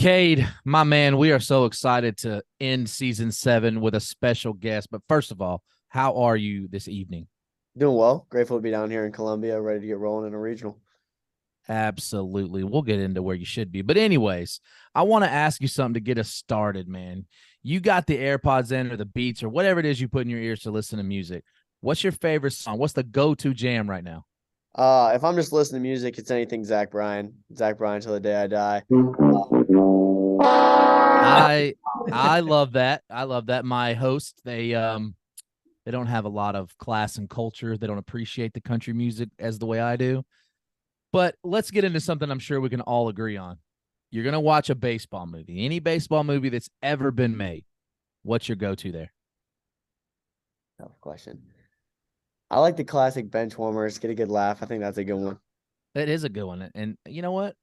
Cade, my man, we are so excited to end season 7 with a special guest. But first of all, how are you this evening? Doing well. Grateful to be down here in Columbia, ready to get rolling in a regional. Absolutely. We'll get into where you should be. But, anyways, I want to ask you something to get us started, man. You got the AirPods in or the Beats or whatever it is you put in your ears to listen to music. What's your favorite song? What's the go to jam right now? If I'm just listening to music, it's anything Zach Bryan. Zach Bryan till the day I die. I I love that. I love that. My host, they don't have a lot of class and culture. They don't appreciate the country music as the way I do. But let's get into something I'm sure we can all agree on. You're going to watch a baseball movie, any baseball movie that's ever been made. What's your go to there? Tough question. I like the classic bench warmers. Get a good laugh. I think that's a good one. It is a good one. And you know what?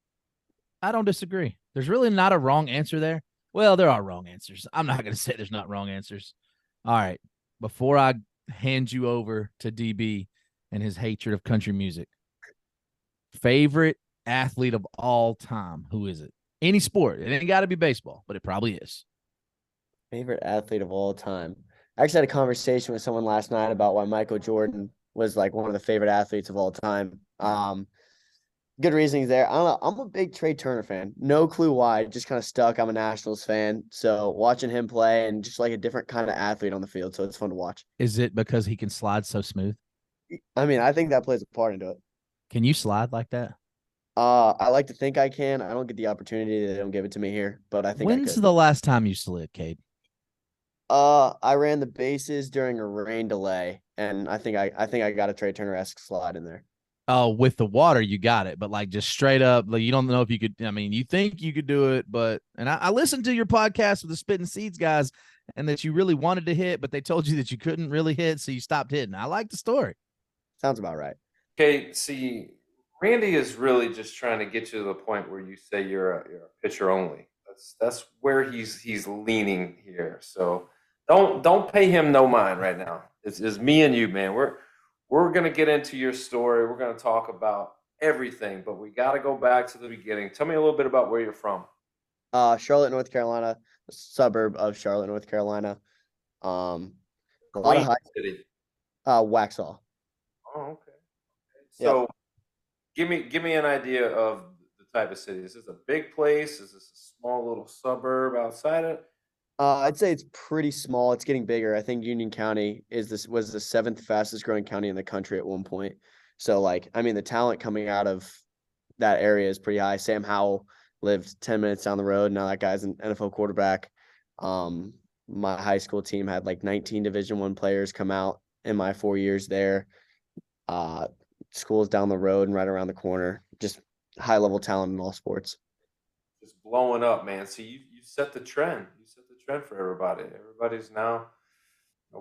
I don't disagree. There's really not a wrong answer there. Well, there are wrong answers. I'm not going to say there's not wrong answers. All right. Before I hand you over to DB and his hatred of country music, favorite athlete of all time. Who is it? Any sport. It ain't got to be baseball, but it probably is. Favorite athlete of all time. I actually had a conversation with someone last night about why Michael Jordan was like one of the favorite athletes of all time. Good reasonings there. I don't know. I'm a big Trey Turner fan. No clue why. Just kind of stuck. I'm a Nationals fan. So watching him play and just like a different kind of athlete on the field. So it's fun to watch. Is it because he can slide so smooth? I mean, I think that plays a part into it. Can you slide like that? I like to think I can. I don't get the opportunity. They don't give it to me here, but I think I When's could. the last time you slid, Cade? I ran the bases during a rain delay, and I think I got a Trey Turner-esque slide in there. Oh, with the water, you got it, but like just straight up, like you don't know if you could. I mean, you think you could do it, but and I listened to your podcast with the Spitting Seeds guys, and that you really wanted to hit, but they told you that you couldn't really hit, so you stopped hitting. I like the story. Sounds about right. Okay, see, Randy is really just trying to get you to the point where you say you're a pitcher only. That's where he's leaning here. So don't pay him no mind right now. It's me and you, man. We're gonna get into your story. We're gonna talk about everything, but we got to go back to the beginning. Tell me a little bit about where you're from. Charlotte, North Carolina, a suburb of Charlotte, North Carolina. Um, a lot of Queen high. City. Waxhaw. Oh, okay. Yep. So give me an idea of the type of city. Is this a big place? Is this a small little suburb outside it? I'd say it's pretty small. It's getting bigger. I think Union County was the seventh fastest growing county in the country at one point. So like, I mean, the talent coming out of that area is pretty high. Sam Howell lived 10 minutes down the road. Now that guy's an NFL quarterback. Um, my high school team had like 19 Division I players come out in my 4 years there. Uh, School's down the road and right around the corner. Just high level talent in all sports. Just blowing up, man. So you set the trend. You set the trend for everybody. Everybody's now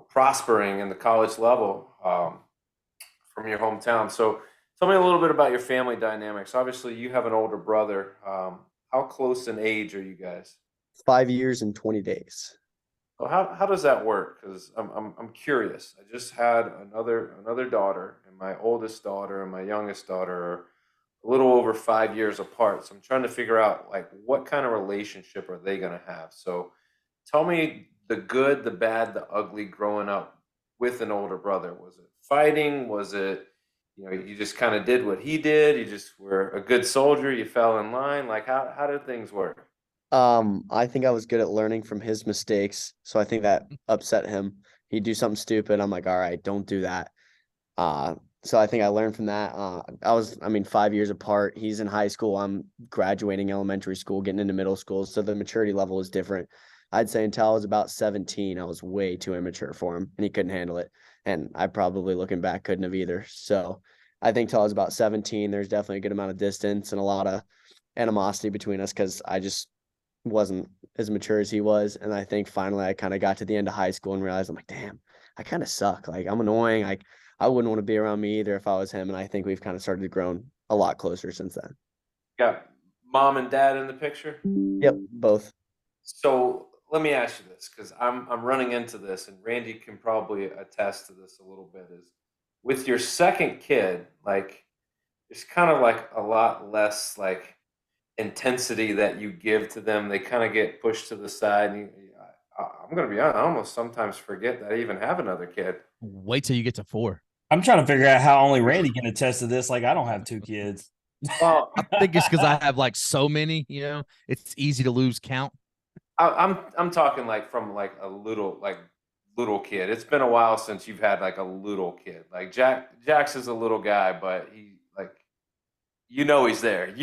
prospering in the college level from your hometown. So tell me a little bit about your family dynamics. Obviously, you have an older brother. How close in age are you guys? 5 years and 20 days. So how does that work? Because I'm curious. I just had another daughter, and my oldest daughter and my youngest daughter are a little over 5 years apart. So I'm trying to figure out like what kind of relationship are they going to have. So tell me the good, the bad, the ugly growing up with an older brother. Was it fighting? Was it you just kind of did what he did? You just were a good soldier. You fell in line. Like how did things work? I think I was good at learning from his mistakes, so I think that upset him. He'd do something stupid. I'm like, all right, don't do that. Uh, so I think I learned from that. I mean, 5 years apart. He's in high school. I'm graduating elementary school, getting into middle school. So the maturity level is different. I'd say until I was about 17, I was way too immature for him and he couldn't handle it. And I probably looking back couldn't have either. So I think till I was about 17, there's definitely a good amount of distance and a lot of animosity between us because I just wasn't as mature as he was. And I think finally I kind of got to the end of high school and realized I'm like, damn, I kind of suck. Like I'm annoying. I wouldn't want to be around me either if I was him. And I think we've kind of started to grow a lot closer since then. Got mom and dad in the picture. Yep, both. So let me ask you this, because I'm running into this, and Randy can probably attest to this a little bit. Is with your second kid, like it's kind of like a lot less like intensity that you give to them, they kind of get pushed to the side. And I'm going to be honest, I almost sometimes forget that I even have another kid. Wait till you get to 4. I'm trying to figure out how only Randy can attest to this. Like, I don't have 2 kids. Well, I think it's because I have like so many. It's easy to lose count. I'm talking like from like a little kid. It's been a while since you've had like a little kid. Like Jax is a little guy, but he like he's there.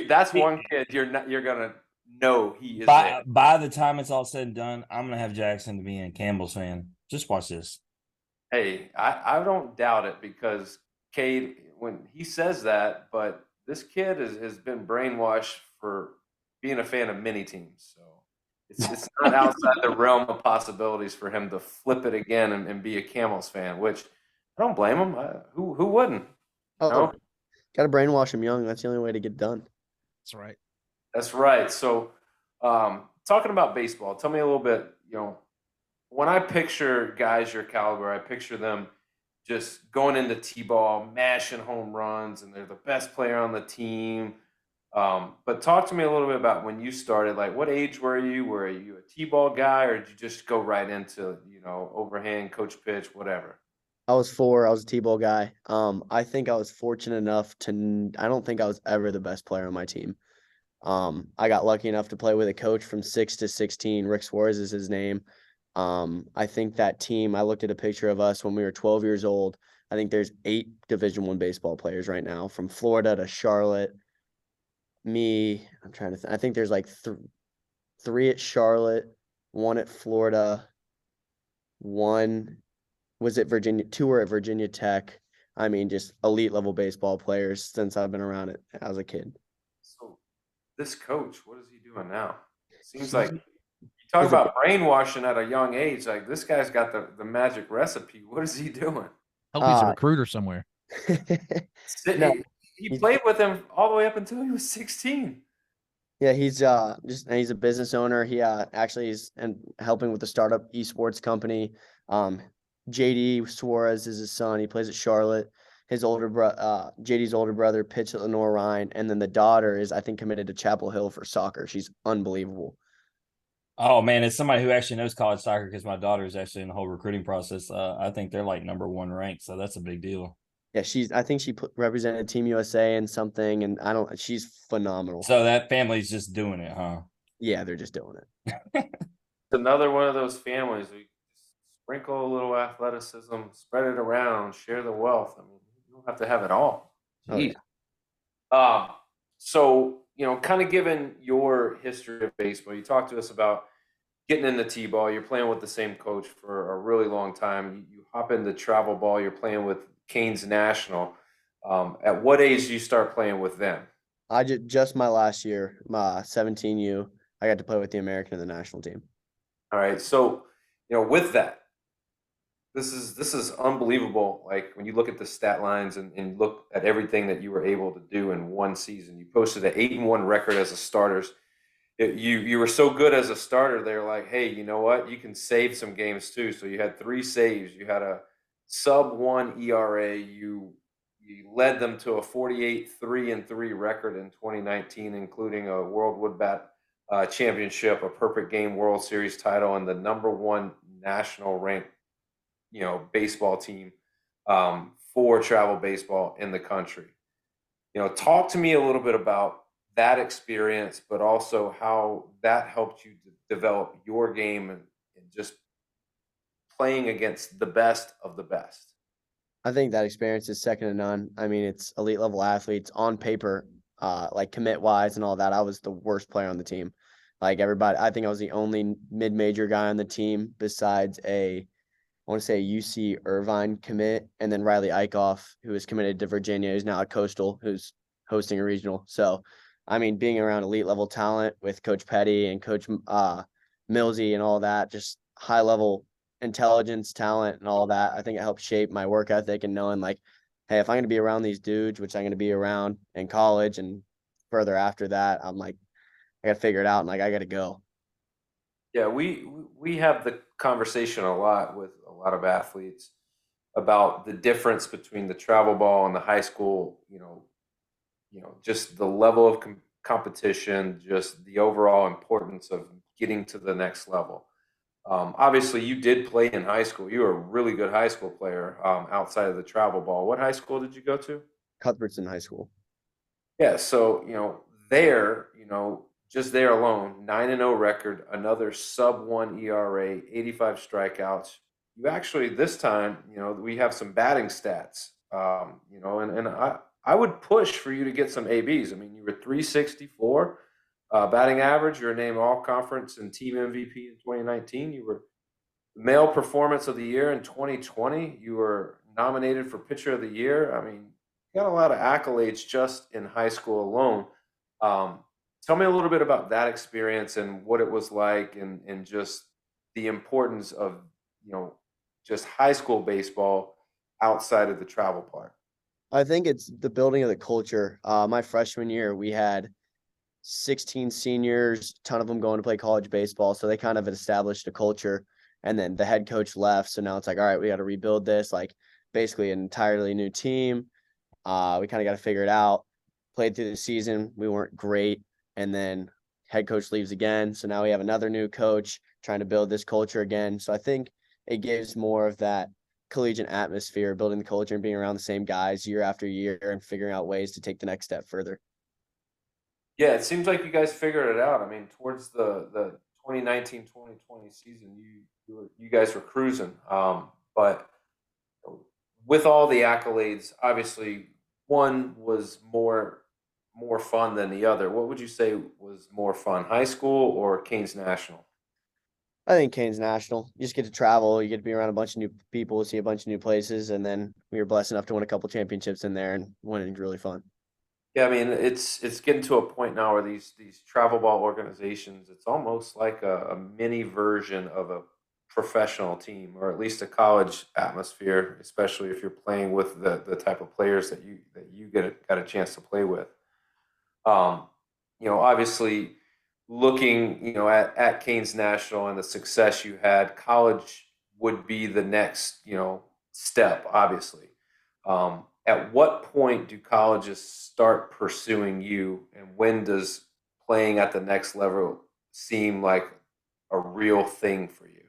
That's one kid you're gonna know he is there. By the time it's all said and done, I'm gonna have Jackson to be a Campbell's fan. Just watch this. Hey, I don't doubt it because Cade, when he says that, but this kid has been brainwashed for being a fan of many teams. So it's not outside the realm of possibilities for him to flip it again and be a Camels fan, which I don't blame him. Who wouldn't? Oh, got to brainwash him young. That's the only way to get done. That's right. That's right. So, talking about baseball, tell me a little bit, when I picture guys your caliber, I picture them just going into T-ball, mashing home runs, and they're the best player on the team. But talk to me a little bit about when you started. Like, what age were you? Were you a T-ball guy, or did you just go right into, overhand, coach pitch, whatever? I was 4. I was a T-ball guy. I think I was fortunate enough I don't think I was ever the best player on my team. I got lucky enough to play with a coach from 6 to 16. Rick Suarez is his name. I think that team, I looked at a picture of us when we were 12 years old. I think there's 8 Division I baseball players right now, from Florida to Charlotte. Me, I'm trying to think. I think there's like 3 at Charlotte, 1 at Florida, 1 was at Virginia, 2 were at Virginia Tech. I mean, just elite level baseball players since I've been around it as a kid. So, this coach, what is he doing now? Seems like you talk about brainwashing at a young age. Like, this guy's got the magic recipe. What is he doing? Hope he's a recruiter somewhere. No, he played with him all the way up until he was 16. Yeah, he's he's a business owner. He actually is and helping with the startup esports company. JD Suarez is his son. He plays at Charlotte. His JD's older brother pitched at Lenore Ryan, and then the daughter is, I think, committed to Chapel Hill for soccer. She's unbelievable. Oh man, it's somebody who actually knows college soccer because my daughter is actually in the whole recruiting process. I think they're like number 1 ranked, so that's a big deal. Yeah, I think she represented Team USA in something, and she's phenomenal. So that family's just doing it, huh? Yeah, they're just doing it. It's another one of those families where you just sprinkle a little athleticism, spread it around, share the wealth. I mean, you don't have to have it all. Jeez. Oh, yeah. So, kind of given your history of baseball, you talked to us about getting into T-ball. You're playing with the same coach for a really long time. You hop into travel ball. You're playing with Canes National. At what age do you start playing with them? I just my last year, my 17U, I got to play with the American and the national team. All right. So, with that, this is unbelievable. Like, when you look at the stat lines and look at everything that you were able to do in one season, you posted an 8-1 record as a starter. You were so good as a starter. They're like, hey, you know what? You can save some games too. So you had 3 saves. You had a sub-1 ERA. You led them to a 48-3-3 record in 2019, including a World Wood Bat championship, a perfect game World Series title, and the number 1 national ranked baseball team for travel baseball in the country. Talk to me a little bit about that experience, but also how that helped you develop your game and just playing against the best of the best. I think that experience is second to none. I mean, it's elite level athletes on paper, like commit wise and all that. I was the worst player on the team. Like everybody, I think I was the only mid-major guy on the team besides I want to say UC Irvine commit, and then Riley Eichhoff, who is committed to Virginia, who's now at Coastal, who's hosting a regional. So, I mean, being around elite level talent with Coach Petty and Coach Millsy and all that, just high level intelligence, talent, and all that, I think it helped shape my work ethic and knowing like, hey, if I'm going to be around these dudes, which I'm going to be around in college and further after that, I'm like, I got to figure it out and like I got to go. Yeah, we have the conversation a lot with a lot of athletes about the difference between the travel ball and the high school, just the level of competition, just the overall importance of getting to the next level. Obviously, you did play in high school. You were a really good high school player outside of the travel ball. What high school did you go to? Cuthbertson High School. Yeah, so there, just there alone, 9-0 record, another sub 1 ERA, 85 strikeouts. You actually this time, we have some batting stats. And I would push for you to get some ABs. I mean, you were 364 batting average. You were named All Conference and Team MVP in 2019. You were Male Performance of the Year in 2020. You were nominated for Pitcher of the Year. I mean, you got a lot of accolades just in high school alone. Um, Tell me a little bit about that experience and what it was like, and just the importance of, just high school baseball outside of the travel part. I think it's the building of the culture. My freshman year, we had 16 seniors, a ton of them going to play college baseball. So they kind of established a culture. And then the head coach left. So now it's like, all right, we got to rebuild this, like basically an entirely new team. We kind of got to figure it out. Played through the season. We weren't great. And then head coach leaves again. So now we have another new coach trying to build this culture again. So I think it gives more of that collegiate atmosphere, building the culture and being around the same guys year after year and figuring out ways to take the next step further. Yeah, it seems like you guys figured it out. I mean, towards the 2019-2020 season, you guys were cruising. But with all the accolades, obviously one was more fun than the other. What would you say was more fun, high school or Canes National? I think Canes National. You just get to travel. You get to be around a bunch of new people, see a bunch of new places, and then we were blessed enough to win a couple championships in there, and winning really fun. Yeah, I mean, it's getting to a point now where these travel ball organizations, it's almost like a mini version of a professional team, or at least a college atmosphere, especially if you're playing with the type of players that you got a chance to play with. Um, Obviously, looking, at Canes National and the success you had, college would be the next, step, obviously. At what point do colleges start pursuing you, and when does playing at the next level seem like a real thing for you?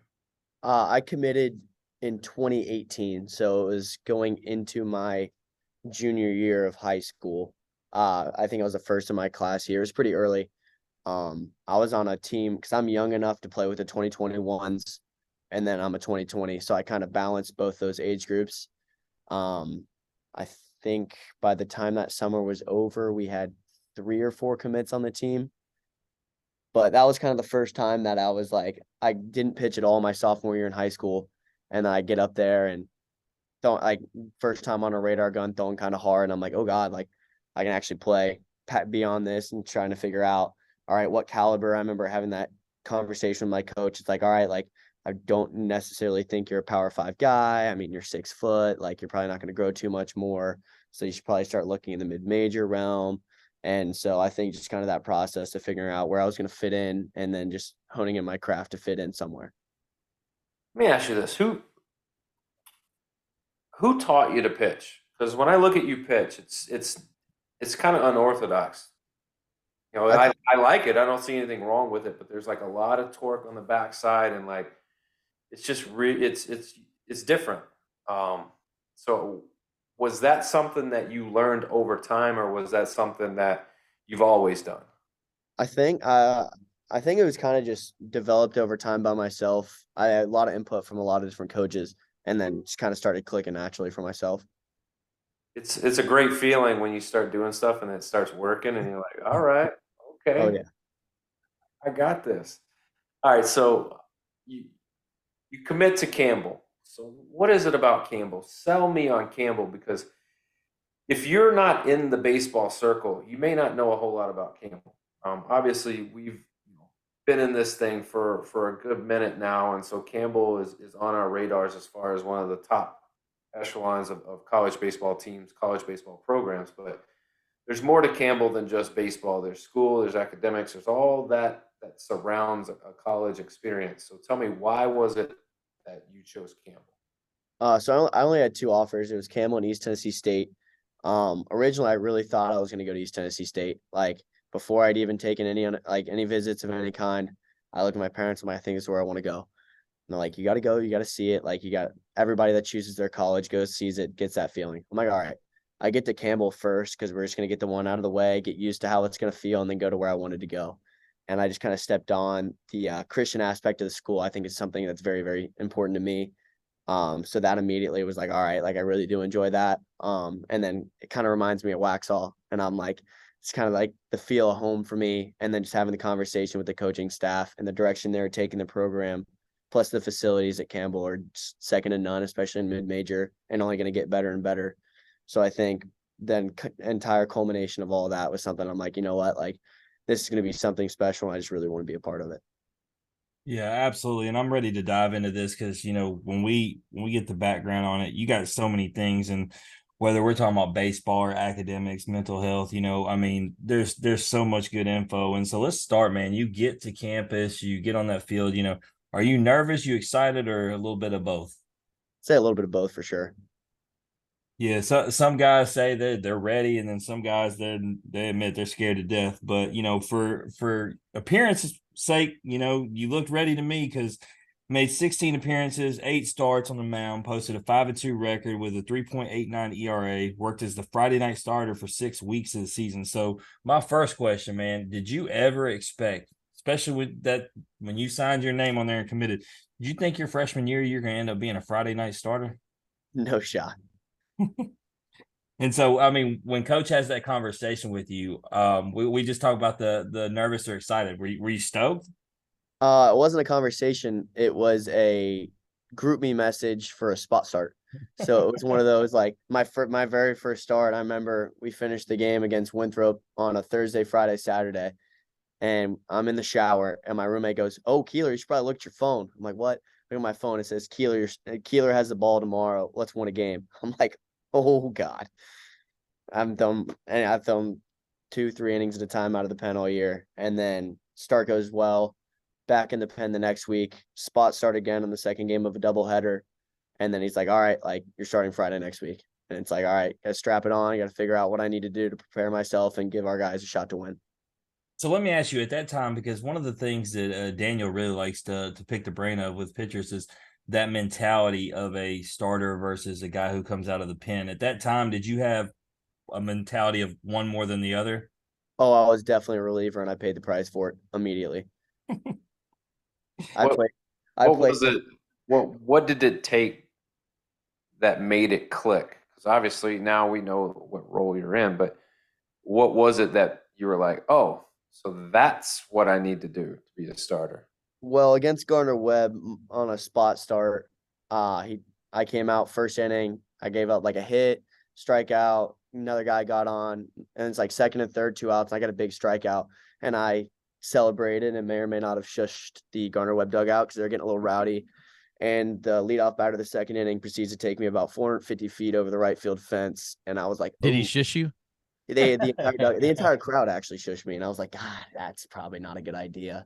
I committed in 2018, so it was going into my junior year of high school. I think I was the first in my class here. It was pretty early. I was on a team because I'm young enough to play with the 2021s, and then I'm a 2020, so I kind of balanced both those age groups. I think by the time that summer was over, we had 3 or 4 commits on the team. But that was kind of the first time that I was like, I didn't pitch at all my sophomore year in high school. And then I get up there and don't like first time on a radar gun throwing kind of hard. And I'm like, oh God, like I can actually play beyond this, and trying to figure out, all right, what caliber. I remember having that conversation with my coach. It's like, all right, like I don't necessarily think you're a power 5 guy. I mean, you're 6 foot, like you're probably not going to grow too much more. So you should probably start looking in the mid-major realm. And so I think just kind of that process of figuring out where I was going to fit in, and then just honing in my craft to fit in somewhere. Let me ask you this: who taught you to pitch? Because when I look at you pitch, it's kind of unorthodox. I, I like it. I don't see anything wrong with it, but there's like a lot of torque on the backside, and like it's just it's different. Um, so was that something that you learned over time, or was that something that you've always done? I think I think it was kind of just developed over time by myself. I had a lot of input from a lot of different coaches, and then just kind of started clicking naturally for myself. It's a great feeling when you start doing stuff and it starts working, and you're like, all right, Oh okay, yeah. I got this. All right, so you you commit to Campbell. So what is it about Campbell? Sell me on Campbell, because if you're not in the baseball circle, you may not know a whole lot about Campbell. Obviously, we've been in this thing for a good minute now, and so Campbell is on our radars as far as one of the top echelons of college baseball teams, college baseball programs. But there's more to Campbell than just baseball. There's school, there's academics, there's all that surrounds a college experience. So tell me, why was it that you chose Campbell? So I only had 2 offers. It was Campbell and East Tennessee State. Originally, I really thought I was going to go to East Tennessee State. Like before I'd even taken any visits of any kind. I look at my parents and I think this is where I want to go. And they're like, you got to go, you got to see it. Like, you got everybody that chooses their college goes, sees it, gets that feeling. I'm like, all right, I get to Campbell first because we're just going to get the one out of the way, get used to how it's going to feel, and then go to where I wanted to go. And I just kind of stepped on the Christian aspect of the school. I think is something that's very, very important to me. So that immediately was like, all right, like I really do enjoy that. And then it kind of reminds me of Waxhaw, and I'm like, it's kind of like the feel of home for me. And then just having the conversation with the coaching staff and the direction they're taking the program, plus the facilities at Campbell are second to none, especially in mid-major, and only going to get better and better. So I think then entire culmination of all that was something I'm like, you know what, like this is going to be something special. I just really want to be a part of it. Yeah, absolutely. And I'm ready to dive into this because, when we get the background on it, you got so many things. And whether we're talking about baseball or academics, mental health, I mean, there's so much good info. And so let's start, man. You get to campus, you get on that field, are you nervous, you excited, or a little bit of both? Say a little bit of both for sure. Yeah, so some guys say they're ready, and then some guys they admit they're scared to death. But for appearance's sake, you looked ready to me because made 16 appearances, 8 starts on the mound, posted a 5-2 record with a 3.89 ERA, worked as the Friday night starter for 6 weeks of the season. So my first question, man, did you ever expect, especially with that when you signed your name on there and committed, did you think your freshman year you're going to end up being a Friday night starter? No shot. And so, I mean, when coach has that conversation with you, we just talk about the nervous or excited. Were you stoked? It wasn't a conversation. It was a group me message for a spot start. So it was one of those, like my very first start. I remember we finished the game against Winthrop on a Thursday, Friday, Saturday, and I'm in the shower, and my roommate goes, "Oh, Kuehler, you should probably look at your phone." I'm like, "What?" Look at my phone. It says, Kuehler has the ball tomorrow. Let's win a game." I'm like, "Oh God." I've thrown 2-3 innings at a time out of the pen all year. And then start goes well, back in the pen the next week, spot start again on the second game of a doubleheader. And then he's like, all right, like you're starting Friday next week. And it's like, all right, gotta strap it on. I gotta figure out what I need to do to prepare myself and give our guys a shot to win. So let me ask you at that time, because one of the things that Daniel really likes to pick the brain of with pitchers is that mentality of a starter versus a guy who comes out of the pen. At that time, did you have a mentality of one more than the other? Oh, I was definitely a reliever, and I paid the price for it immediately. I What played. what was it? What did it take that made it click? Because obviously now we know what role you're in, but what was it that you were like, oh, so that's what I need to do to be a starter? Well, against Gardner Webb on a spot start, I came out first inning. I gave up like a hit, strikeout. Another guy got on, and it's like second and third, 2 outs. And I got a big strikeout, and I celebrated and may or may not have shushed the Gardner Webb dugout because they're getting a little rowdy. And the leadoff batter of the second inning proceeds to take me about 450 feet over the right field fence, and I was like, Did he "Ooh!" shush you? The entire crowd actually shushed me, and I was like, "God, that's probably not a good idea."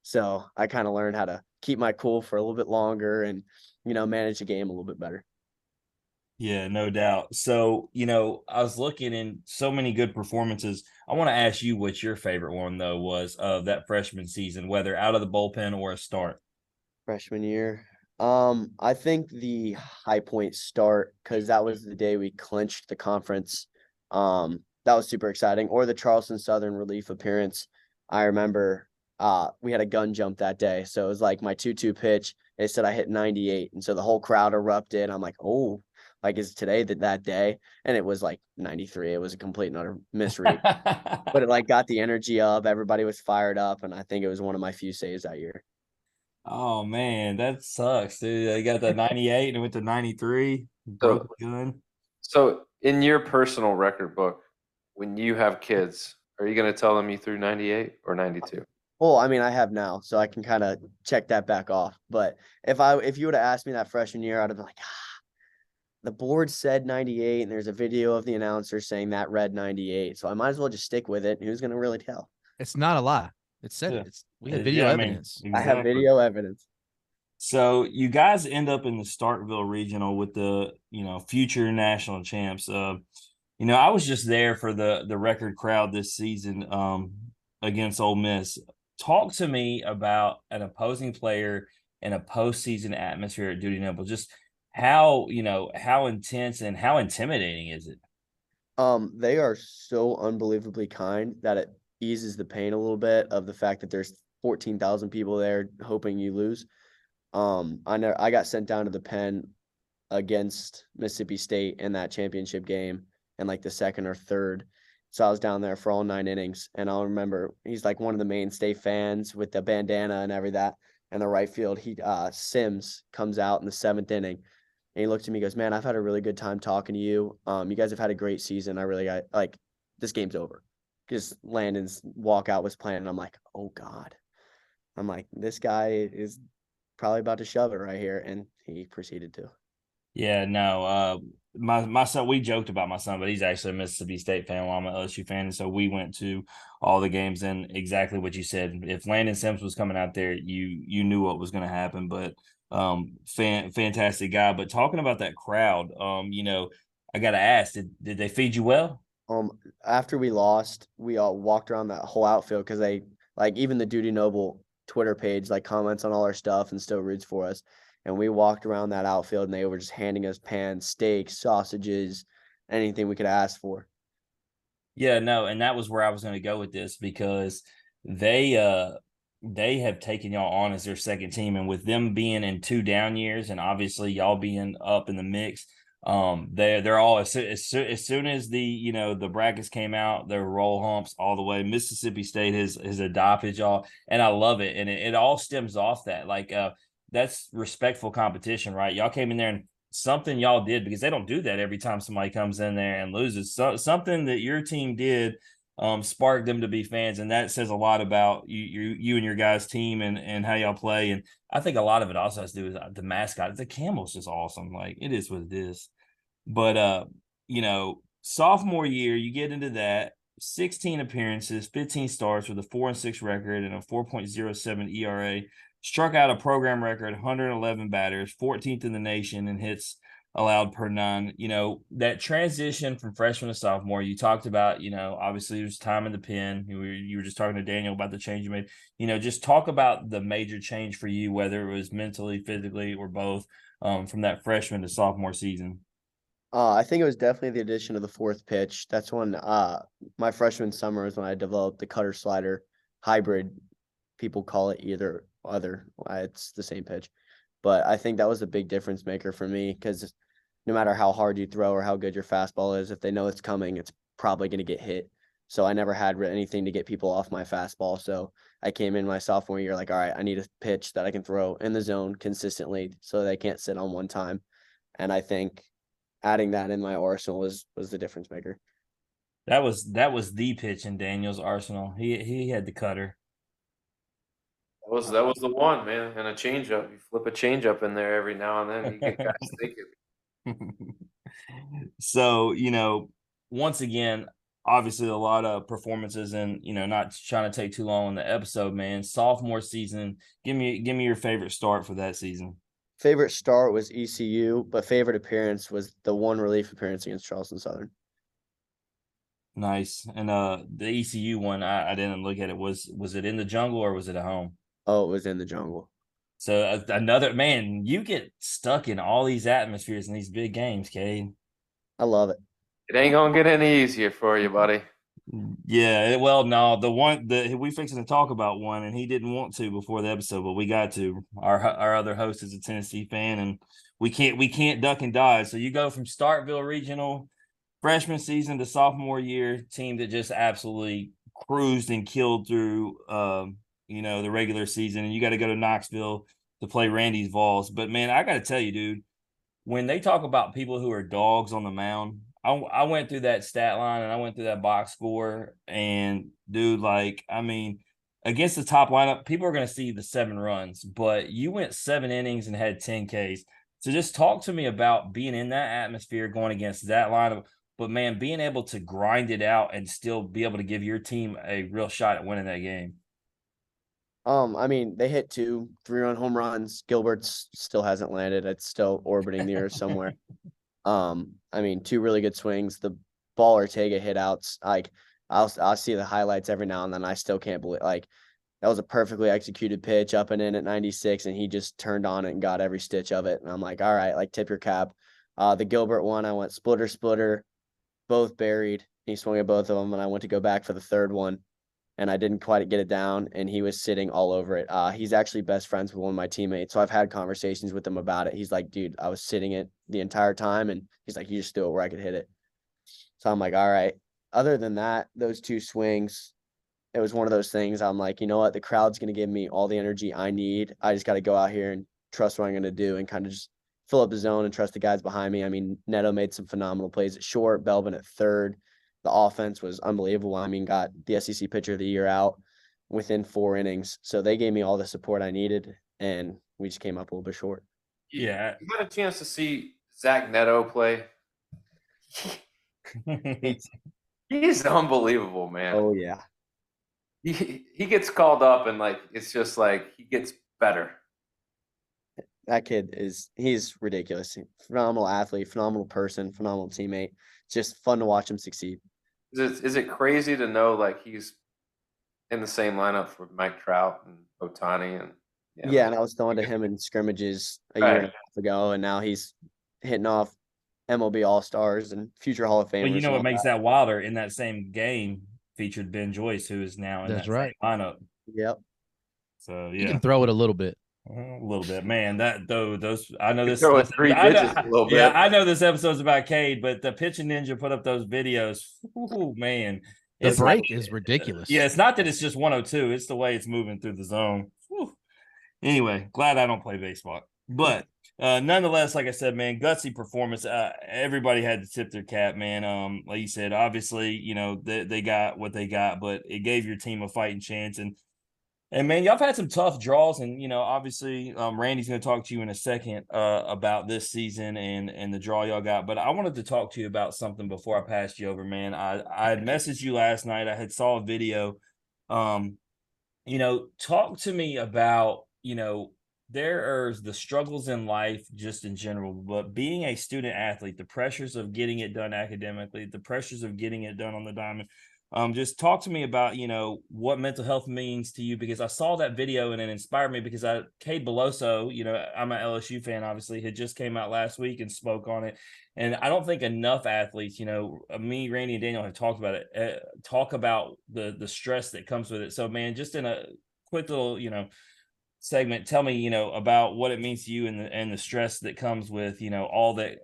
So I kind of learned how to keep my cool for a little bit longer and, manage the game a little bit better. Yeah, no doubt. So, I was looking in so many good performances. I want to ask you what your favorite one, though, was of that freshman season, whether out of the bullpen or a start. Freshman year. I think the high point start, because that was the day we clinched the conference. That was super exciting. Or the Charleston Southern relief appearance. I remember we had a gun jump that day. So it was like my 2-2 pitch. They said I hit 98. And so the whole crowd erupted. I'm like, oh, like is today that day? And it was like 93. It was a complete and utter misread. But it like got the energy up. Everybody was fired up. And I think it was one of my few saves that year. Oh man, that sucks, dude. They got that 98 and went to 93, broke So, the gun. so in your personal record book, when you have kids, are you going to tell them you threw 98 or 92? Well, I mean, I have now, so I can kind of check that back off. But if you would have asked me that freshman year, I'd have been like, the board said 98, and there's a video of the announcer saying that read 98. So I might as well just stick with it. And who's going to really tell? It's not a lie. It said Yeah. we have video Yeah, I mean, evidence. I have exactly. video evidence. So you guys end up in the Starkville regional with the future national champs. I was just there for the record crowd this season against Ole Miss. Talk to me about an opposing player in a postseason atmosphere at Duty Noble. Just how intense and how intimidating is it? They are so unbelievably kind that it eases the pain a little bit of the fact that there's 14,000 people there hoping you lose. I got sent down to the pen against Mississippi State in that championship game in like the second or third. So I was down there for all 9 innings, and I'll remember he's like one of the mainstay fans with the bandana and every that. And the right field, Sims comes out in the 7th inning, and he looked at me, and goes, "Man, I've had a really good time talking to you. You guys have had a great season. I really got like this game's over." Because Landon's walkout was playing, and I'm like, "Oh God." I'm like, this guy is probably about to shove it right here, and he proceeded to. Yeah, no. My son, we joked about my son, but he's actually a Mississippi State fan while I'm an LSU fan. And so we went to all the games, and exactly what you said. If Landon Sims was coming out there, you knew what was going to happen. But fantastic guy. But talking about that crowd, I got to ask, did they feed you well? After we lost, we all walked around that whole outfield because they like even the Duty Noble Twitter page like comments on all our stuff and still roots for us. And we walked around that outfield, and they were just handing us pans, steaks, sausages, anything we could ask for. Yeah, no, and that was where I was going to go with this because they they have taken y'all on as their second team, and with them being in 2 down years, and obviously y'all being up in the mix, they're all as soon as the brackets came out, their roll humps all the way. Mississippi State has adopted y'all, and I love it, and it all stems off that that's respectful competition, right? Y'all came in there and something y'all did because they don't do that every time somebody comes in there and loses. So, something that your team did sparked them to be fans, and that says a lot about you and your guys' team and how y'all play. And I think a lot of it also has to do with the mascot. The Camel's just awesome. Like it is what it is. But sophomore year, you get into that 16 appearances, 15 starts with a 4-6 record and a 4.07 ERA. Struck out a program record 111 batters, 14th in the nation in hits allowed per nine. That transition from freshman to sophomore, you talked about, obviously there's time in the pen. You were just talking to Daniel about the change you made. Just talk about the major change for you, whether it was mentally, physically, or both, from that freshman to sophomore season. I think it was definitely the addition of the fourth pitch. That's when my freshman summer is when I developed the cutter slider hybrid. People call it either other. It's the same pitch. But I think that was a big difference maker for me because no matter how hard you throw or how good your fastball is, if they know it's coming, it's probably going to get hit. So I never had anything to get people off my fastball. So I came in my sophomore year like, all right, I need a pitch that I can throw in the zone consistently so they can't sit on one time. And I think adding that in my arsenal was the difference maker. That was the pitch in Daniel's arsenal. He had the cutter. That was the one, man, and a changeup. You flip a changeup in there every now and then. You get guys thinking. So, once again, obviously a lot of performances and, not trying to take too long on the episode, man. Sophomore season, give me your favorite start for that season. Favorite start was ECU, but favorite appearance was the one relief appearance against Charleston Southern. Nice. And the ECU one, I didn't look at it. Was it in the jungle or was it at home? Oh, it was in the jungle. So another man, you get stuck in all these atmospheres in these big games, Cade. I love it. It ain't gonna get any easier for you, buddy. Yeah, well, no, we fixing to talk about one, and he didn't want to before the episode, but we got to. Our other host is a Tennessee fan, and we can't duck and dodge. So you go from Starkville Regional freshman season to sophomore year, team that just absolutely cruised and killed through the regular season, and you got to go to Knoxville to play Randy's Vols. But man, I got to tell you, dude, when they talk about people who are dogs on the mound, I went through that stat line and I went through that box score, and dude, against the top lineup, people are going to see the 7 runs, but you went 7 innings and had 10 Ks. So just talk to me about being in that atmosphere going against that lineup, but man, being able to grind it out and still be able to give your team a real shot at winning that game. They hit 2 3-run home runs. Gilbert's still hasn't landed. It's still orbiting the earth somewhere. 2 really good swings. The Ball Ortega hit outs. Like I'll see the highlights every now and then. I still can't believe like that was a perfectly executed pitch up and in at 96, and he just turned on it and got every stitch of it. And I'm like, all right, like tip your cap. The Gilbert one, I went splitter, both buried. He swung at both of them, and I went to go back for the third one, and I didn't quite get it down, and he was sitting all over it. He's actually best friends with one of my teammates, so I've had conversations with him about it. He's like, dude, I was sitting it the entire time, and he's like, you just threw it where I could hit it. So I'm like, all right. Other than that, those two swings, it was one of those things. I'm like, you know what? The crowd's going to give me all the energy I need. I just got to go out here and trust what I'm going to do and kind of just fill up the zone and trust the guys behind me. I mean, Neto made some phenomenal plays at short, Belvin at third. The offense was unbelievable. I mean, got the SEC pitcher of the year out within 4 innings. So they gave me all the support I needed, and we just came up a little bit short. Yeah. You got a chance to see Zach Neto play? He's unbelievable, man. Oh, yeah. He gets called up, and like it's just like he gets better. That kid he's ridiculous. Phenomenal athlete, phenomenal person, phenomenal teammate. It's just fun to watch him succeed. Is it crazy to know like he's in the same lineup with Mike Trout and Ohtani and yeah, and I was throwing to him in scrimmages a year and a half ago, and now he's hitting off MLB All-Stars and future Hall of Famers. Well, you know what makes that wilder? In that same game featured Ben Joyce, who is now in that same lineup. Yep. So yeah, you can throw it a little bit. A little bit, man. That though, those I know this. Throw it 3 pitches a little bit. Yeah, I know this episode's about Cade, but the Pitching Ninja put up those videos. Ooh, man, the break is ridiculous. Yeah, it's not that it's just 102; it's the way it's moving through the zone. Whew. Anyway, glad I don't play baseball, but nonetheless, like I said, man, gutsy performance. Everybody had to tip their cap, man. Like you said, obviously, you know they got what they got, but it gave your team a fighting chance. And man, y'all have had some tough draws, and you know, obviously, Randy's going to talk to you in a second about this season and the draw y'all got. But I wanted to talk to you about something before I passed you over, man. I had messaged you last night. I had saw a video. You know, talk to me about, you know, there are the struggles in life just in general, but being a student athlete, the pressures of getting it done academically, the pressures of getting it done on the diamond. Just talk to me about, you know, what mental health means to you, because I saw that video and it inspired me because Cade Beloso, you know, I'm an LSU fan, obviously, had just came out last week and spoke on it. And I don't think enough athletes, you know, me, Randy, and Daniel have talked about it, talk about the stress that comes with it. So, man, just in a quick little, you know, segment, tell me, you know, about what it means to you and the stress that comes with, you know, all that,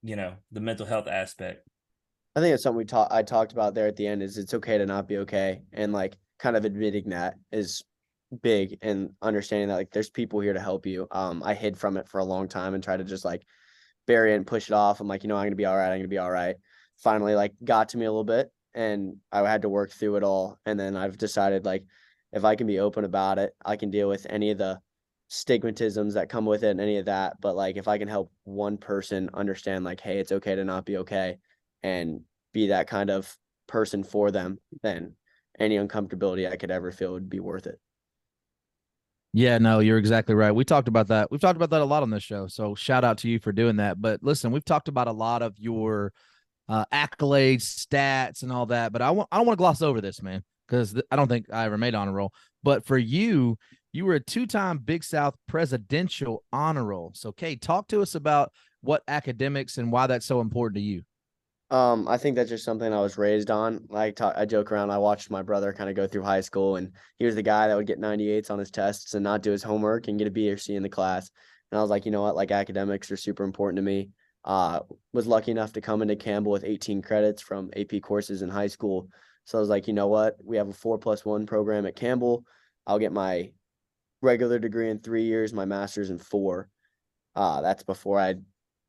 you know, the mental health aspect. I think it's something I talked about there at the end, is it's okay to not be okay. And like kind of admitting that is big, and understanding that like there's people here to help you. I hid from it for a long time and tried to just like bury it and push it off. I'm like, you know, I'm going to be all right. I'm going to be all right. Finally, like got to me a little bit, and I had to work through it all. And then I've decided like, if I can be open about it, I can deal with any of the stigmatisms that come with it and any of that. But like, if I can help one person understand like, hey, it's okay to not be okay, and be that kind of person for them, then any uncomfortability I could ever feel would be worth it. Yeah, no, you're exactly right. We talked about that. We've talked about that a lot on this show. So shout out to you for doing that. But listen, we've talked about a lot of your accolades, stats, and all that. But I don't want to gloss over this, man, because I don't think I ever made honor roll. But for you, you were a 2-time Big South Presidential Honor Roll. So, Cade, talk to us about what academics and why that's so important to you. I think that's just something I was raised on. I joke around. I watched my brother kind of go through high school, and he was the guy that would get 98s on his tests and not do his homework and get a B or C in the class. And I was like, you know what? Like, academics are super important to me. Was lucky enough to come into Campbell with 18 credits from AP courses in high school. So I was like, you know what? We have a 4+1 program at Campbell. I'll get my regular degree in 3 years, my master's in 4. That's before I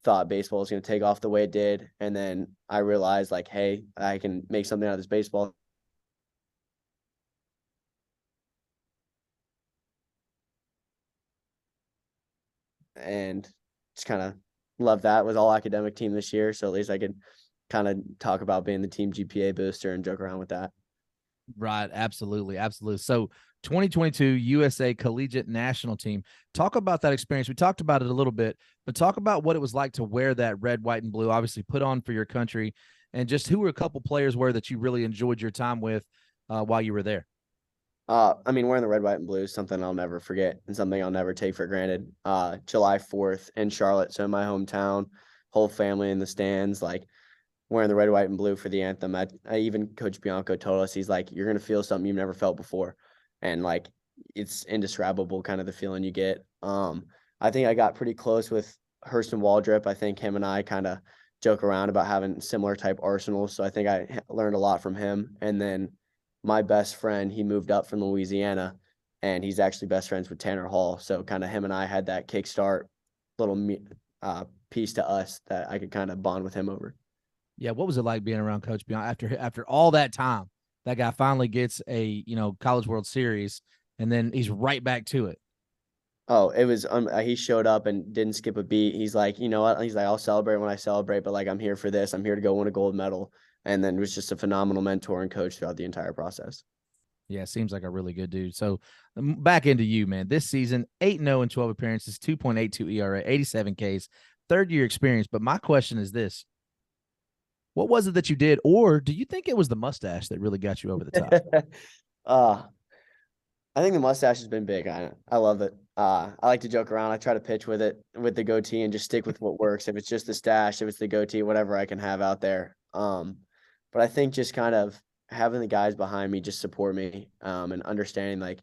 thought baseball was going to take off the way it did. And then I realized like, hey, I can make something out of this baseball. And just kind of love that. Was all academic team this year. So at least I could kind of talk about being the team GPA booster and joke around with that. Right. Absolutely. Absolutely. So 2022 USA Collegiate National Team. Talk about that experience. We talked about it a little bit, but talk about what it was like to wear that red, white, and blue, obviously put on for your country. and just who were a couple players that you really enjoyed your time with while you were there? I mean, wearing the red, white, and blue is something I'll never forget and something I'll never take for granted. July 4th in Charlotte, so in my hometown, whole family in the stands, like wearing the red, white, and blue for the anthem. I even Coach Bianco told us, he's like, you're gonna feel something you've never felt before, and like it's indescribable, kind of the feeling you get. I think I got pretty close with Hurston Waldrip. I think him and I kind of joke around about having similar type arsenals, so I think I learned a lot from him. And then my best friend, he moved up from Louisiana, and he's actually best friends with Tanner Hall. So kind of him and I had that kickstart little piece to us that I could kind of bond with him over. Yeah, what was it like being around Coach Bianco after all that time? That guy finally gets a College World Series, and then he's right back to it. Oh, it was he showed up and didn't skip a beat. He's like, you know what? He's like, I'll celebrate when I celebrate, but like I'm here for this. I'm here to go win a gold medal. And then was just a phenomenal mentor and coach throughout the entire process. Yeah, seems like a really good dude. So back into you, man. This season, 8-0 in 12 appearances, 2.82 ERA, 87 Ks, third year experience. But my question is this: what was it that you did, or do you think it was the mustache that really got you over the top? I think the mustache has been big. I love it. I like to joke around. I try to pitch with it, with the goatee, and just stick with what works. If it's just the stash, if it's the goatee, whatever I can have out there. But I think just kind of having the guys behind me just support me, and understanding, like,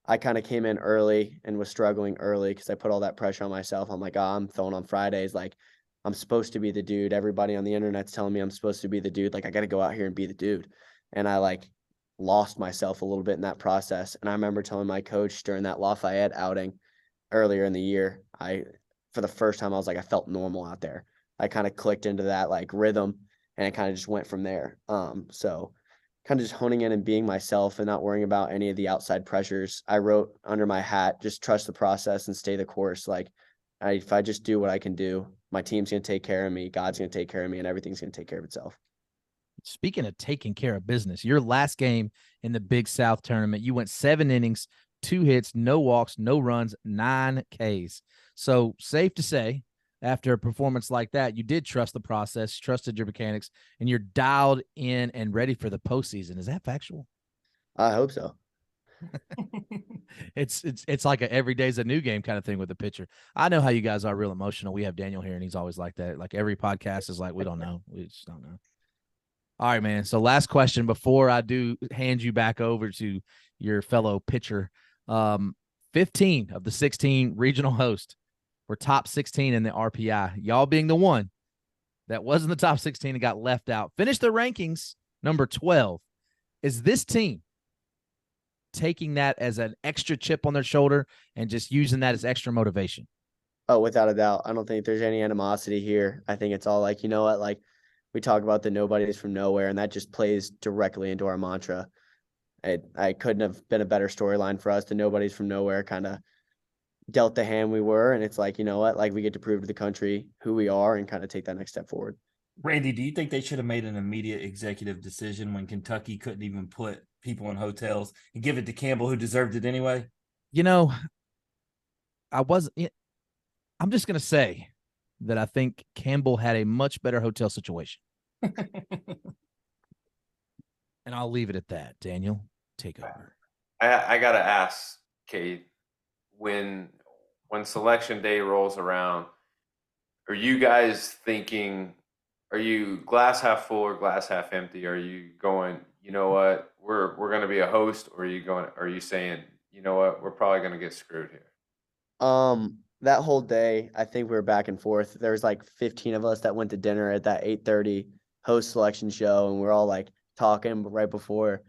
I kind of came in early and was struggling early because I put all that pressure on myself. I'm like, oh, I'm throwing on Fridays. Like, I'm supposed to be the dude. Everybody on the internet's telling me I'm supposed to be the dude. Like, I got to go out here and be the dude. And I like lost myself a little bit in that process. And I remember telling my coach during that Lafayette outing earlier in the year, for the first time, I was like, I felt normal out there. I kind of clicked into that like rhythm, and it kind of just went from there. So kind of just honing in and being myself and not worrying about any of the outside pressures. I wrote under my hat, just trust the process and stay the course. Like, if I just do what I can do, my team's going to take care of me, God's going to take care of me, and everything's going to take care of itself. Speaking of taking care of business, your last game in the Big South tournament, you went 7 innings, 2 hits, no walks, no runs, 9 Ks. So safe to say, after a performance like that, you did trust the process, trusted your mechanics, and you're dialed in and ready for the postseason. Is that factual? I hope so. It's like a every day's a new game kind of thing with the pitcher. I know how you guys are real emotional. We have Daniel here, and he's always like that. Like every podcast is like, we don't know. We just don't know. All right, man. So last question before I do hand you back over to your fellow pitcher. 15 of the 16 regional hosts were top 16 in the RPI. Y'all being the one that was in the top 16 and got left out. Finished the rankings number 12. Is this team taking that as an extra chip on their shoulder and just using that as extra motivation? Oh, without a doubt. I don't think there's any animosity here. I think it's all like, you know what, like we talk about the nobodies from nowhere, and that just plays directly into our mantra. I couldn't have been a better storyline for us. The nobodies from nowhere kind of dealt the hand we were, and it's like, you know what, like we get to prove to the country who we are and kind of take that next step forward. Randy, do you think they should have made an immediate executive decision when Kentucky couldn't even put people in hotels and give it to Campbell, who deserved it anyway? I'm just going to say that I think Campbell had a much better hotel situation. And I'll leave it at that. Daniel, take over. I gotta ask, Cade, when selection day rolls around, are you guys thinking, are you glass half full or glass half empty? Are you going, you know what, we're gonna be a host, or are you saying, you know what, we're probably gonna get screwed here? That whole day, I think we were back and forth. There was like 15 of us that went to dinner at that 8:30 host selection show, and we're all like talking right before.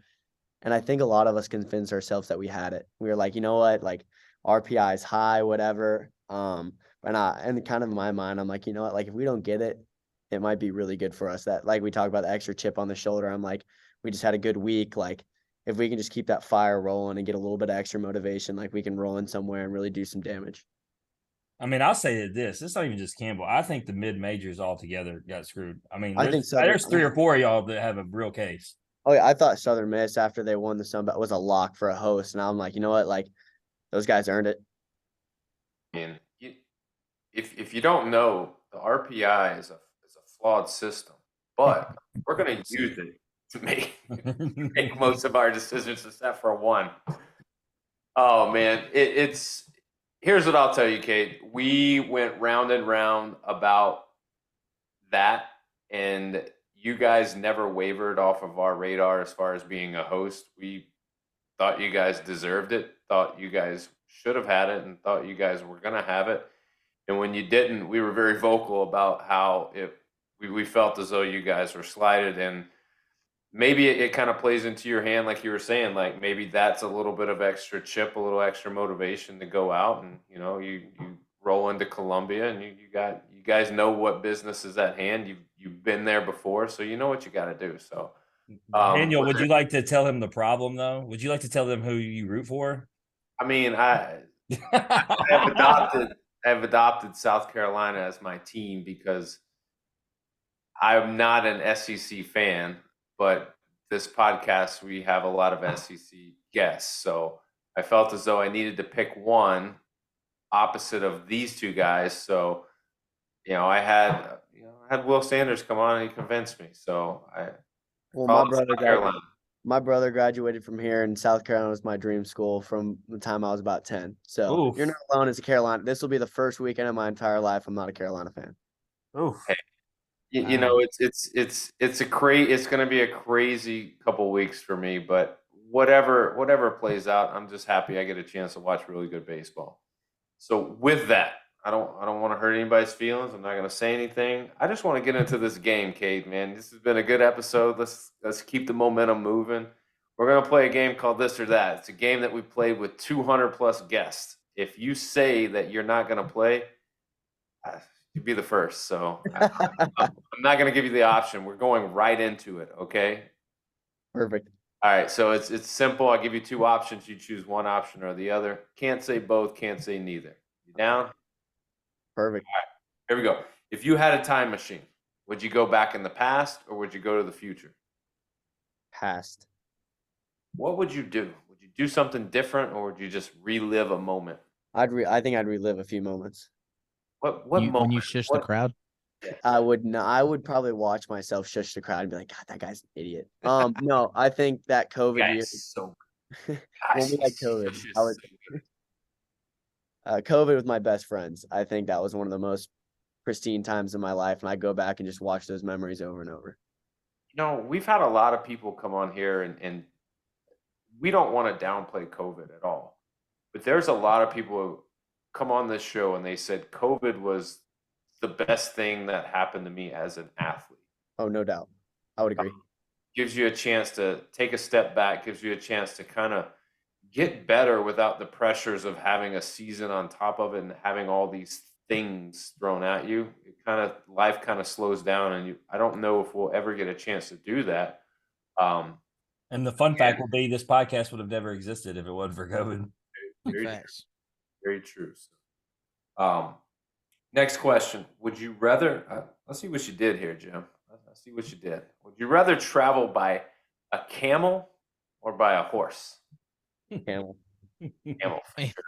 And I think a lot of us convinced ourselves that we had it. We were like, you know what, like RPI is high, whatever. And kind of in my mind, I'm like, you know what, like if we don't get it, it might be really good for us. That, like we talk about the extra chip on the shoulder. I'm like, we just had a good week. Like if we can just keep that fire rolling and get a little bit of extra motivation, like we can roll in somewhere and really do some damage. I mean, I'll say this. It's not even just Campbell. I think the mid-majors altogether got screwed. I mean, I think there's 3 or 4 of y'all that have a real case. Oh, yeah, I thought Southern Miss, after they won the Sun Belt, was a lock for a host. And I'm like, you know what? Like, those guys earned it. And if you don't know, the RPI is a flawed system. but we're going to use it to make most of our decisions except for one. Oh man, it's here's what I'll tell you, Cade. We went round and round about that, and you guys never wavered off of our radar as far as being a host. We thought you guys deserved it, thought you guys should have had it, and thought you guys were going to have it. And when you didn't, we were very vocal about how we felt as though you guys were slighted. And maybe it kind of plays into your hand, like you were saying, like maybe that's a little bit of extra chip, a little extra motivation to go out and, you roll into Columbia and you guys know what business is at hand. You've been there before, so you know what you got to do. So, Daniel, would you like to tell him the problem though? Would you like to tell them who you root for? I mean, I have adopted South Carolina as my team because I'm not an SEC fan, but this podcast, we have a lot of SEC guests. So I felt as though I needed to pick one opposite of these two guys. So, I had Will Sanders come on and he convinced me. So my brother graduated from here, and South Carolina was my dream school from the time I was about 10. So You're not alone as a Carolina. This will be the first weekend of my entire life I'm not a Carolina fan. Oof. Hey, it's going to be a crazy couple weeks for me, but whatever plays out, I'm just happy I get a chance to watch really good baseball. So with that, I don't want to hurt anybody's feelings. I'm not going to say anything. I just want to get into this game, Cade, man. This has been a good episode. Let's keep the momentum moving. We're going to play a game called This or That. It's a game that we played with 200 plus guests. If you say that you're not going to play, you'd be the first. So I'm not going to give you the option. We're going right into it. Okay. Perfect. All right. So it's simple. I'll give you two options. You choose one option or the other. Can't say both. Can't say neither. You down? Perfect. All right. Here we go. If you had a time machine, would you go back in the past or would you go to the future? Past. What would you do? Would you do something different or would you just relive a moment? I think I'd relive a few moments. What moment? When you shush the crowd? I would not. I would probably watch myself shush the crowd and be like, God, that guy's an idiot. No, I think that COVID year. So when we had COVID, I was COVID with my best friends. I think that was one of the most pristine times in my life, and I go back and just watch those memories over and over. We've had a lot of people come on here, and we don't want to downplay COVID at all, but there's a lot of people who come on this show and they said COVID was the best thing that happened to me as an athlete. Oh, no doubt. I would agree. Gives you a chance to take a step back, gives you a chance to kind of get better without the pressures of having a season on top of it and having all these things thrown at you. Life kind of slows down, and I don't know if we'll ever get a chance to do that. And the fun fact will be this podcast would have never existed if it wasn't for COVID. Very true. Next question. Would you rather, let's see what you did here, Jim. Let's see what you did. Would you rather travel by a camel or by a horse? Camel. Camel.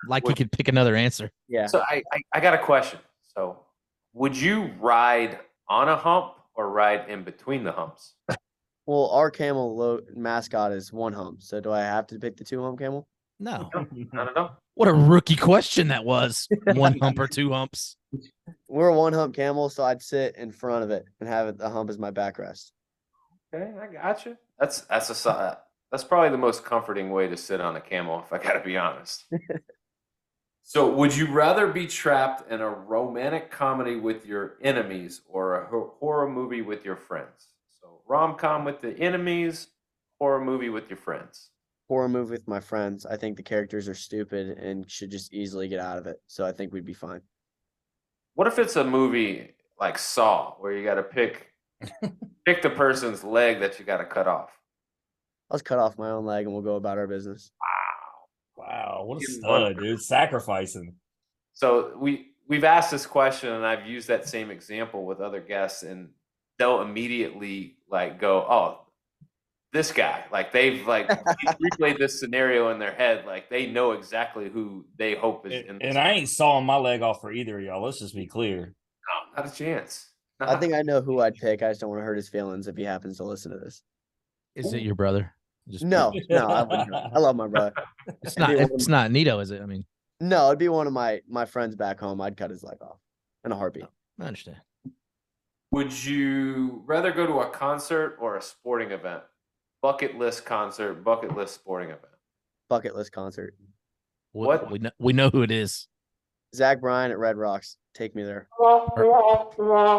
Like you could pick another answer. Yeah. So I got a question. So would you ride on a hump or ride in between the humps? Well, our camel mascot is one hump. So do I have to pick the two hump camel? No. Not at all. What a rookie question that was. One hump or two humps? We're a one hump camel, so I'd sit in front of it and have the hump as my backrest. Okay, I got you. That's probably the most comforting way to sit on a camel, if I got to be honest. So, would you rather be trapped in a romantic comedy with your enemies or a horror movie with your friends? So, rom-com with the enemies, horror movie with your friends. Horror movie with my friends. I think the characters are stupid and should just easily get out of it. So I think we'd be fine. What if it's a movie like Saw, where you got to pick the person's leg that you got to cut off? Let's cut off my own leg and we'll go about our business. Wow, what a stud, dude! Sacrificing. So we've asked this question, and I've used that same example with other guests, and they'll immediately go, "Oh, this guy!" Like they've replayed this scenario in their head, like they know exactly who they hope is. And I ain't sawing my leg off for either of y'all. Let's just be clear. No, not a chance. I think I know who I'd pick. I just don't want to hurt his feelings if he happens to listen to this. Is it your brother? Just No, I wouldn't. I love my brother. It's It'd not. be one of It's not Nito, is it? I mean, No, it'd be one of my friends back home. I'd cut his leg off in a heartbeat. I understand. Would you rather go to a concert or a sporting event? Bucket list concert, bucket list sporting event. Bucket list concert. What? We know who it is. Zach Bryan at Red Rocks. Take me there.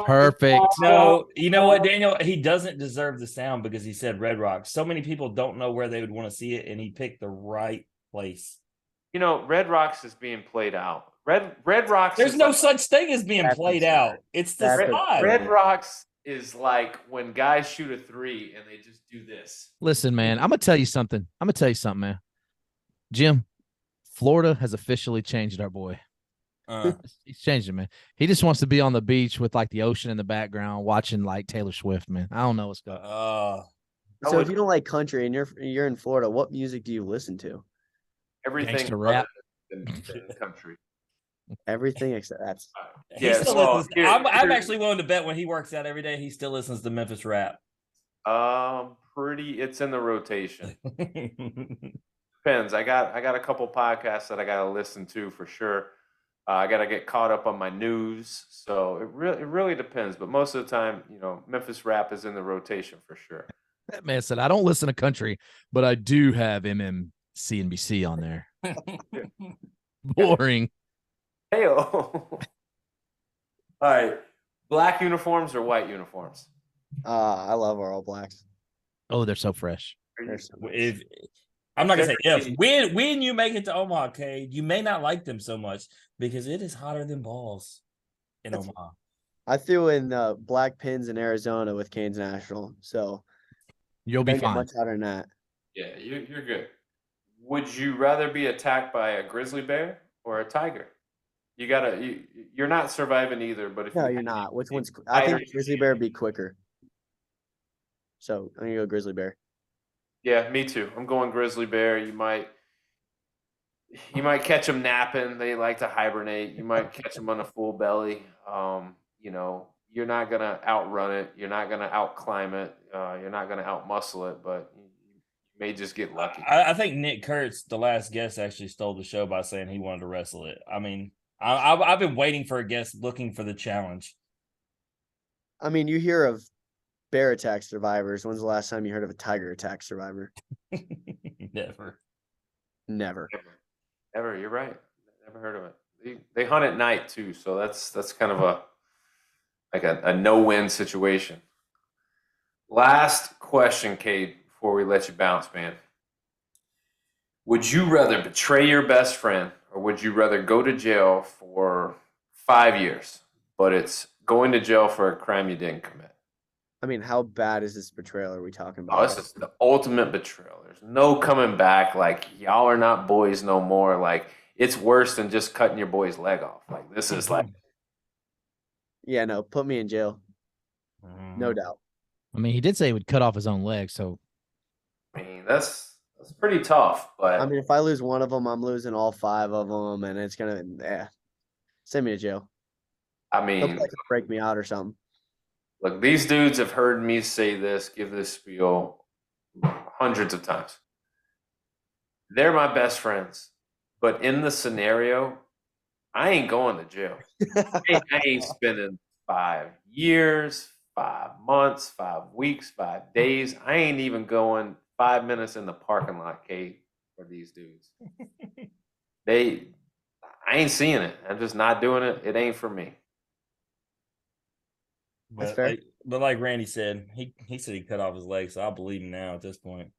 Perfect. No, you know what, Daniel? He doesn't deserve the sound because he said Red Rock. So many people don't know where they would want to see it, and he picked the right place. You know, Red Rocks is being played out. Red Rocks. There's is no like, such thing as being That's played absurd. out. It's the That's spot. Red Rocks is like when guys shoot a three and they just do this. Listen, man, I'm gonna tell you something, man. Jim, Florida has officially changed our boy. He's changed it, man. He just wants to be on the beach with like the ocean in the background, watching like Taylor Swift, man. I don't know what's going on. So if you don't like country and you're in Florida, what music do you listen to? Everything Gangsta rap. than country. Everything except that's. He Yeah, still well, listens. I'm actually willing to bet when he works out every day, he still listens to Memphis rap. It's in the rotation. Depends. I got a couple podcasts that I got to listen to for sure. I got to get caught up on my news, so it really depends. But most of the time, Memphis rap is in the rotation for sure. That man said, I don't listen to country, but I do have MMCNBC on there. Boring. Hey, all right. Black uniforms or white uniforms? I love our All Blacks. Oh, they're so fresh. They're so nice. If I'm not gonna say if when you make it to Omaha, Cade, you may not like them so much because it is hotter than balls in Omaha. I threw in black pins in Arizona with Canes National, so You'll be don't get fine. much hotter than that. Yeah, you're good. Would you rather be attacked by a grizzly bear or a tiger? You're not surviving either. But if No, you you're had not. to Which be one's? I think tighter- grizzly bear would be quicker. So I'm gonna go grizzly bear. Yeah, me too. I'm going grizzly bear. You might catch them napping. They like to hibernate. You might catch them on a full belly. You're not gonna outrun it. You're not gonna outclimb it. You're not gonna outmuscle it. But you may just get lucky. I think Nick Kurtz, the last guest, actually stole the show by saying he wanted to wrestle it. I mean, I've been waiting for a guest looking for the challenge. I mean, you hear of bear attack survivors. When's the last time you heard of a tiger attack survivor? Never. Never. Ever, you're right. Never heard of it. They hunt at night too, so that's kind of a no-win situation. Last question, Cade, before we let you bounce, man. Would you rather betray your best friend or would you rather go to jail for 5 years, but it's going to jail for a crime you didn't commit? I mean, how bad is this betrayal are we talking Oh, about? this is the ultimate betrayal. There's no coming back. Like, y'all are not boys no more. Like, it's worse than just cutting your boy's leg off. Like, this is like, Yeah, no, put me in jail. No doubt. I mean, he did say he would cut off his own leg, so I mean, that's pretty tough. But I mean, if I lose one of them, I'm losing all 5 of them, and it's gonna, send me to jail. I They'll mean, probably break me out or something. look, these dudes have heard me say this, give this spiel hundreds of times. They're my best friends, but in the scenario, I ain't going to jail. I ain't spending 5 years, 5 months, 5 weeks, 5 days. I ain't even going 5 minutes in the parking lot, Kate, for these dudes. I ain't seeing it. I'm just not doing it. It ain't for me. That's But fair. like Randy said, he said he cut off his leg, so I believe him now at this point.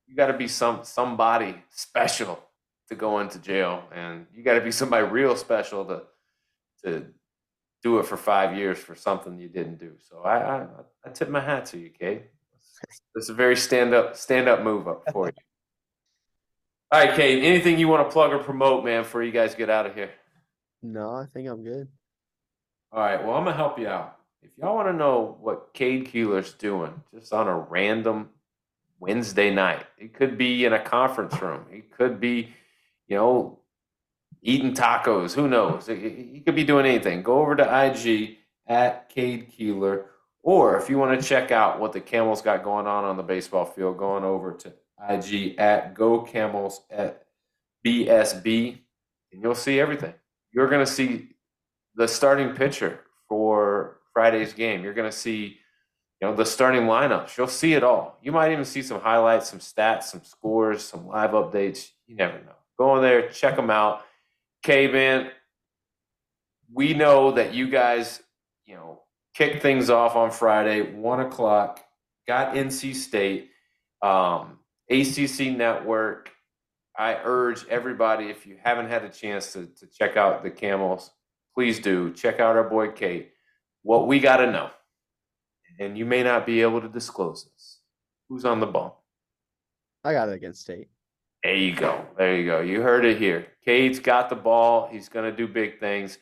You got to be somebody special to go into jail, and you got to be somebody real special to do it for 5 years for something you didn't do. So I tip my hat to you, Kate. It's a very stand up move up for you. All right, Kate. Anything you want to plug or promote, man, before you guys get out of here? No, I think I'm good. All right. Well, I'm gonna help you out. If y'all want to know what Cade Kuehler's doing, just on a random Wednesday night, it could be in a conference room. It could be, eating tacos. Who knows? He could be doing anything. Go over to IG at Cade Kuehler, or if you want to check out what the Camels got going on the baseball field, going over to IG at Go Camels at BSB, and you'll see everything. You're going to see the starting pitcher for Friday's game. You're going to see, the starting lineups. You'll see it all. You might even see some highlights, some stats, some scores, some live updates. You never know. Go in there, check them out. Okay, man, we know that you guys, kicked things off on Friday, 1:00, got NC State, ACC Network. I urge everybody, if you haven't had a chance to check out the Camels, please do. Check out our boy Cade. What we got to know, and you may not be able to disclose this, who's on the bump? I got it against State. There you go. There you go. You heard it here. Cade's got the ball. He's going to do big things.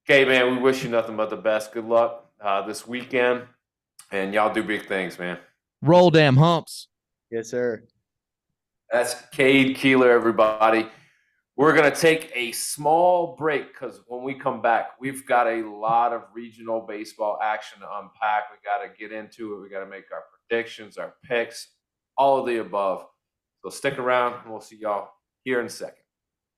Okay, man, we wish you nothing but the best. Good luck this weekend, and y'all do big things, man. Roll damn humps. Yes, sir. That's Cade Kuehler, everybody. We're going to take a small break because when we come back, we've got a lot of regional baseball action to unpack. We got to get into it. We got to make our predictions, our picks, all of the above. So stick around, and we'll see y'all here in a second.